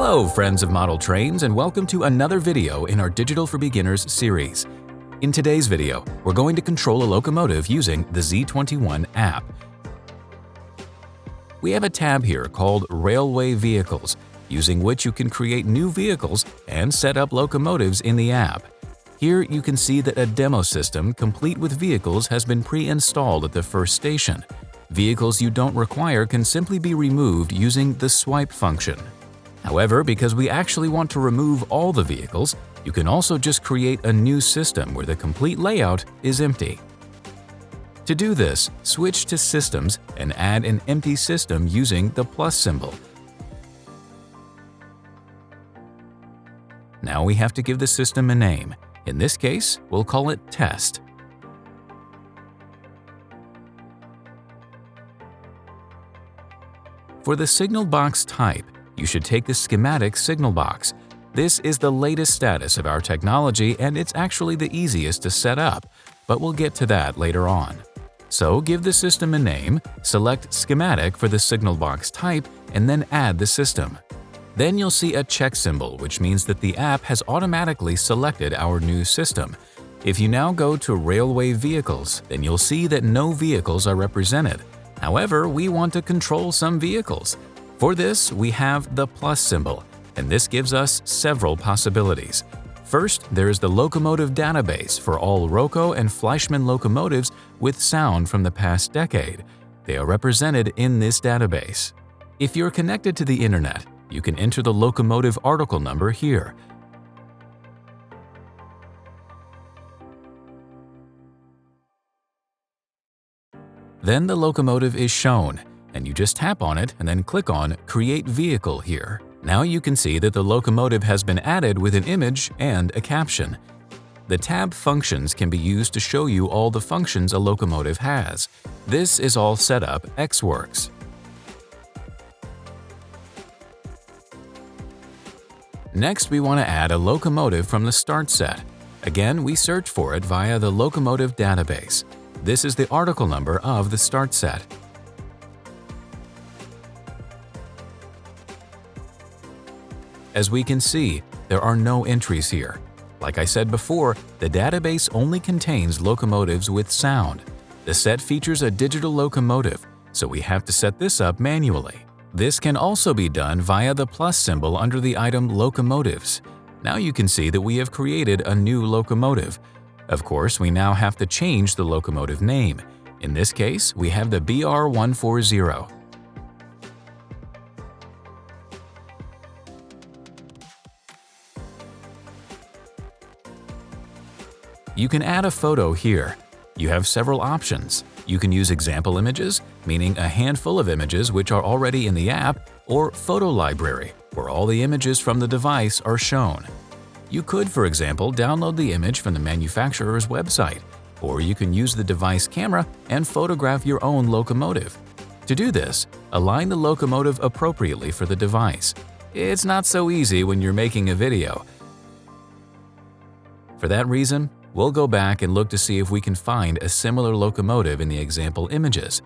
Hello, friends of model trains, and welcome to another video in our Digital for Beginners series. In today's video, we're going to control a locomotive using the Z21 app. We have a tab here called Railway Vehicles, using which you can create new vehicles and set up locomotives in the app. Here you can see that a demo system complete with vehicles has been pre-installed at the first station. Vehicles you don't require can simply be removed using the swipe function. However, because we actually want to remove all the vehicles, you can also just create a new system where the complete layout is empty. To do this, switch to Systems and add an empty system using the plus symbol. Now we have to give the system a name. In this case, we'll call it Test. For the signal box type, you should take the schematic signal box. This is the latest status of our technology and it's actually the easiest to set up, but we'll get to that later on. So give the system a name, select schematic for the signal box type, and then add the system. Then you'll see a check symbol, which means that the app has automatically selected our new system. If you now go to Railway Vehicles, then you'll see that no vehicles are represented. However, we want to control some vehicles. For this, we have the plus symbol, and this gives us several possibilities. First, there is the locomotive database for all Roco and Fleischmann locomotives with sound from the past decade. They are represented in this database. If you're connected to the internet, you can enter the locomotive article number here. Then the locomotive is shown, and you just tap on it and then click on Create Vehicle here. Now you can see that the locomotive has been added with an image and a caption. The tab functions can be used to show you all the functions a locomotive has. This is all set up Xworks. Next, we want to add a locomotive from the start set. Again, we search for it via the locomotive database. This is the article number of the start set. As we can see, there are no entries here. Like I said before, the database only contains locomotives with sound. The set features a digital locomotive, so we have to set this up manually. This can also be done via the plus symbol under the item Locomotives. Now you can see that we have created a new locomotive. Of course, we now have to change the locomotive name. In this case, we have the BR140. You can add a photo here. You have several options. You can use example images, meaning a handful of images which are already in the app, or photo library, where all the images from the device are shown. You could, for example, download the image from the manufacturer's website, or you can use the device camera and photograph your own locomotive. To do this, align the locomotive appropriately for the device. It's not so easy when you're making a video. For that reason, we'll go back and look to see if we can find a similar locomotive in the example images.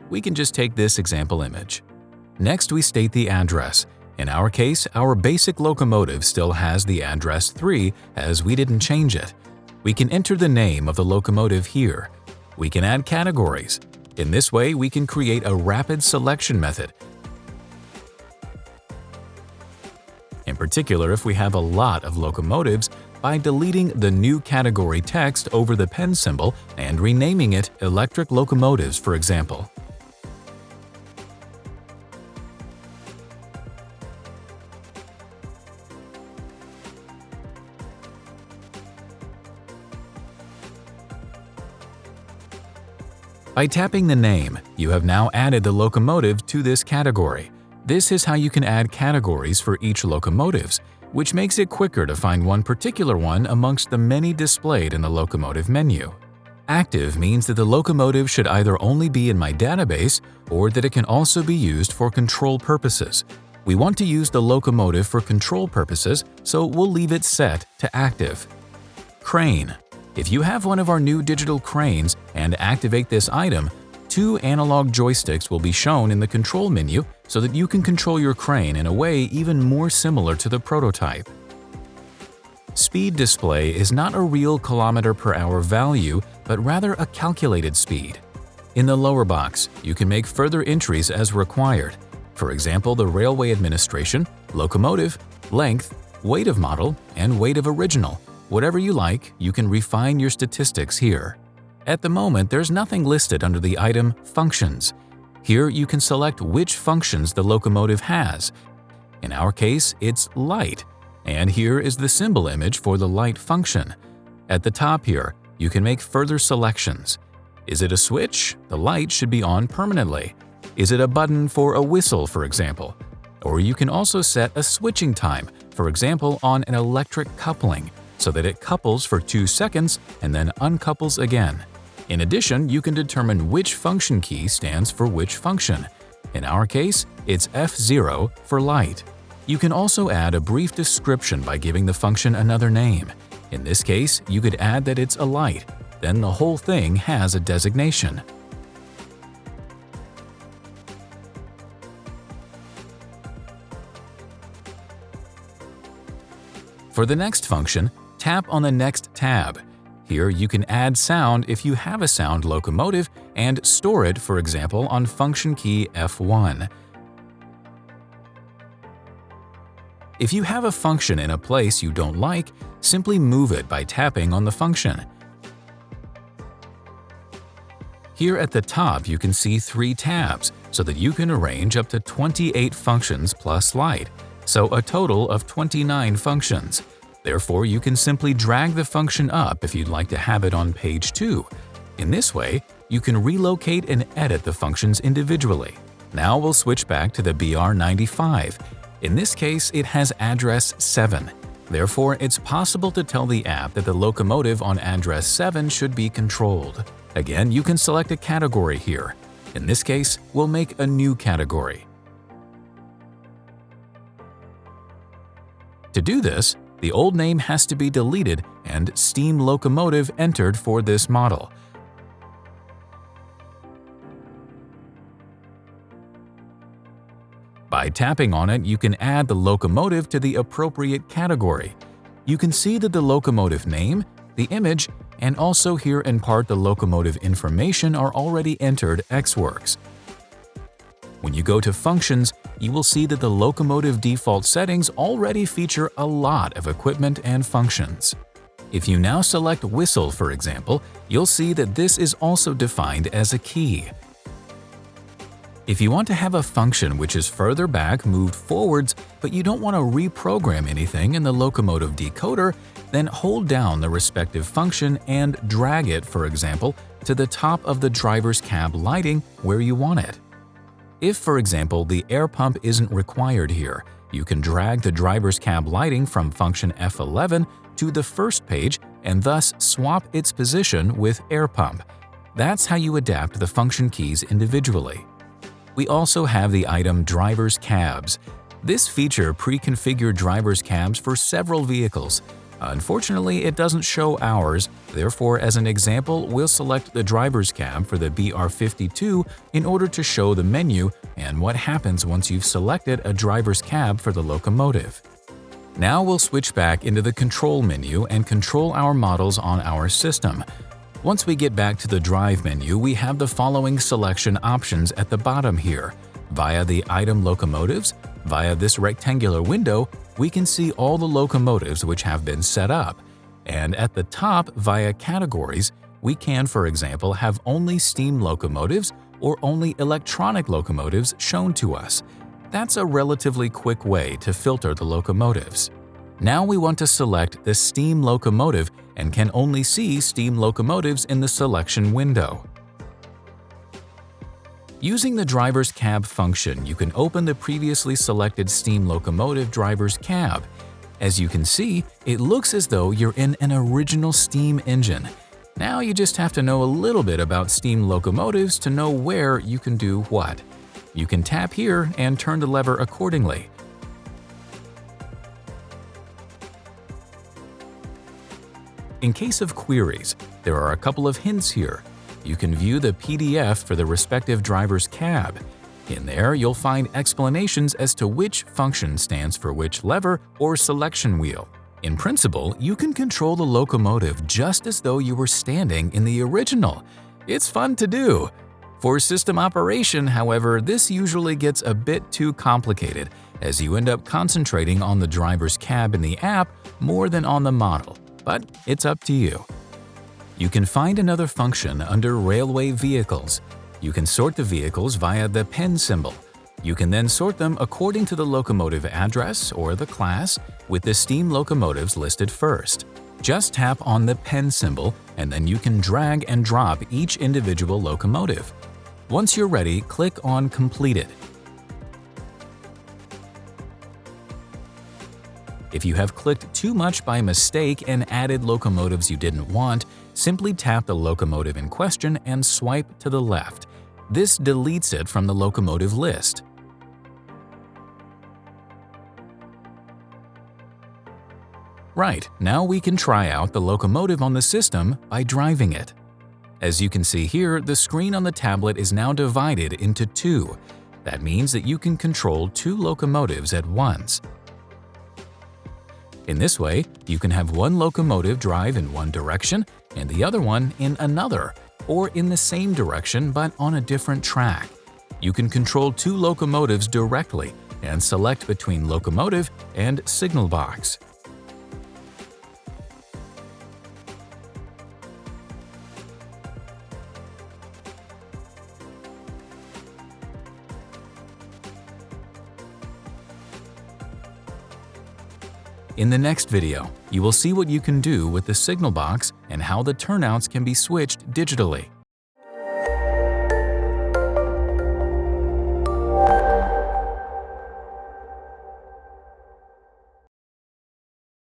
We can just take this example image. Next, we state the address. In our case, our basic locomotive still has the address 3 as we didn't change it. We can enter the name of the locomotive here. We can add categories. In this way, we can create a rapid selection method. In particular, if we have a lot of locomotives, by deleting the new category text over the pen symbol and renaming it Electric Locomotives, for example. By tapping the name, you have now added the locomotive to this category. This is how you can add categories for each locomotives, which makes it quicker to find one particular one amongst the many displayed in the locomotive menu. Active means that the locomotive should either only be in my database or that it can also be used for control purposes. We want to use the locomotive for control purposes, so we'll leave it set to active. Crane. If you have one of our new digital cranes and activate this item, 2 analog joysticks will be shown in the control menu so that you can control your crane in a way even more similar to the prototype. Speed display is not a real km/h value, but rather a calculated speed. In the lower box, you can make further entries as required. For example, the Railway Administration, locomotive, length, weight of model, and weight of original. Whatever you like, you can refine your statistics here. At the moment, there's nothing listed under the item Functions. Here you can select which functions the locomotive has. In our case, it's light, and here is the symbol image for the light function. At the top here, you can make further selections. Is it a switch? The light should be on permanently. Is it a button for a whistle, for example? Or you can also set a switching time, for example on an electric coupling, so that it couples for 2 seconds and then uncouples again. In addition, you can determine which function key stands for which function. In our case, it's F0 for light. You can also add a brief description by giving the function another name. In this case, you could add that it's a light, then the whole thing has a designation. For the next function, tap on the next tab. Here you can add sound if you have a sound locomotive and store it, for example, on function key F1. If you have a function in a place you don't like, simply move it by tapping on the function. Here at the top you can see 3 tabs, so that you can arrange up to 28 functions plus light, so a total of 29 functions. Therefore, you can simply drag the function up if you'd like to have it on page 2. In this way, you can relocate and edit the functions individually. Now we'll switch back to the BR95. In this case, it has address 7. Therefore, it's possible to tell the app that the locomotive on address 7 should be controlled. Again, you can select a category here. In this case, we'll make a new category. To do this, the old name has to be deleted and steam locomotive entered for this model. By tapping on it, you can add the locomotive to the appropriate category. You can see that the locomotive name, the image, and also here in part the locomotive information are already entered ex-works. When you go to Functions, you will see that the locomotive default settings already feature a lot of equipment and functions. If you now select Whistle, for example, you'll see that this is also defined as a key. If you want to have a function which is further back moved forwards, but you don't want to reprogram anything in the locomotive decoder, then hold down the respective function and drag it, for example, to the top of the driver's cab lighting where you want it. If, for example, the air pump isn't required here, you can drag the driver's cab lighting from function F11 to the first page and thus swap its position with air pump. That's how you adapt the function keys individually. We also have the item Driver's Cabs. This feature pre-configured driver's cabs for several vehicles. Unfortunately, it doesn't show ours, therefore as an example, we'll select the driver's cab for the BR52 in order to show the menu and what happens once you've selected a driver's cab for the locomotive. Now we'll switch back into the control menu and control our models on our system. Once we get back to the drive menu, we have the following selection options at the bottom here. Via the item locomotives, via this rectangular window, we can see all the locomotives which have been set up. And at the top, via categories, we can, for example, have only steam locomotives or only electronic locomotives shown to us. That's a relatively quick way to filter the locomotives. Now we want to select the steam locomotive and can only see steam locomotives in the selection window. Using the driver's cab function, you can open the previously selected steam locomotive driver's cab. As you can see, it looks as though you're in an original steam engine. Now you just have to know a little bit about steam locomotives to know where you can do what. You can tap here and turn the lever accordingly. In case of queries, there are a couple of hints here. You can view the PDF for the respective driver's cab. In there, you'll find explanations as to which function stands for which lever or selection wheel. In principle, you can control the locomotive just as though you were standing in the original. It's fun to do. For system operation, however, this usually gets a bit too complicated, as you end up concentrating on the driver's cab in the app more than on the model, but it's up to you. You can find another function under Railway Vehicles. You can sort the vehicles via the pen symbol. You can then sort them according to the locomotive address or the class, with the steam locomotives listed first. Just tap on the pen symbol and then you can drag and drop each individual locomotive. Once you're ready, click on Completed. If you have clicked too much by mistake and added locomotives you didn't want, simply tap the locomotive in question and swipe to the left. This deletes it from the locomotive list. Right, now we can try out the locomotive on the system by driving it. As you can see here, the screen on the tablet is now divided into two. That means that you can control two locomotives at once. In this way, you can have one locomotive drive in one direction and the other one in another, or in the same direction but on a different track. You can control two locomotives directly and select between locomotive and signal box. In the next video, you will see what you can do with the signal box and how the turnouts can be switched digitally.